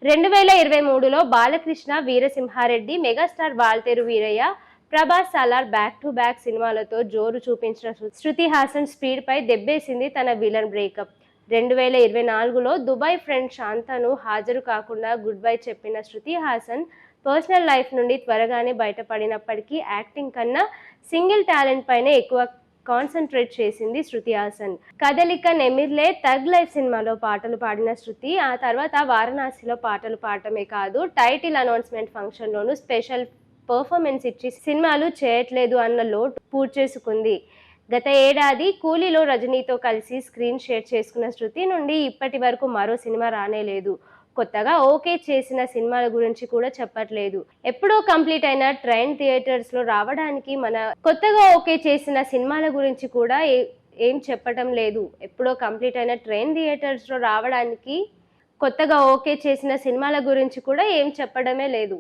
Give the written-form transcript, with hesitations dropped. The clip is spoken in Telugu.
2023లో Balakrishna, Veera Simha Reddy, megastar Waltair Veerayya, Prabhas Salaar back to back సినిమాలతో జోరు చూపించిన శృతి హాసన్ స్పీడ్ పై దెబ్బేసింది తన విలన్ బ్రేకప్. 2024లో దుబాయ్ ఫ్రెండ్ శాంతను హాజరు కాకుండా గుడ్ బై చెప్పిన శృతి హాసన్ పర్సనల్ లైఫ్ నుండి త్వరగానే బయటపడినప్పటికీ యాక్టింగ్ కన్నా సింగిల్ టాలెంట్ పైనే ఎక్కువ కాన్సన్ట్రేట్ చేసింది శృతి హాసన్. కదలిక నెమిర్లే, థగ్ లైఫ్ సినిమాలో పాటలు పాడిన శృతి ఆ తర్వాత వారణాసిలో పాటలు పాడటమే కాదు, టైటిల్ అనౌన్స్మెంట్ ఫంక్షన్లోనూ స్పెషల్ పర్ఫార్మెన్స్ ఇచ్చి సినిమాలు చేయట్లేదు అన్న లోటు పూర్తి చేసుకుంది. గత ఏడాది కూలీలో రజనీతో కలిసి స్క్రీన్ షేర్ చేసుకున్న శృతి నుండి ఇప్పటి వరకు మరో సినిమా రానేలేదు. కొత్తగా ఓకే చేసిన సినిమాల గురించి కూడా చెప్పట్లేదు. ఎప్పుడో కంప్లీట్ అయిన ట్రైన్ థియేటర్స్ లో రావడానికి కొత్తగా ఓకే చేసిన సినిమాల గురించి కూడా ఏం చెప్పటం లేదు. ఎప్పుడో కంప్లీట్ అయిన ట్రైన్ థియేటర్స్ లో రావడానికి కొత్తగా ఓకే చేసిన సినిమాల గురించి కూడా ఏం చెప్పడమే లేదు.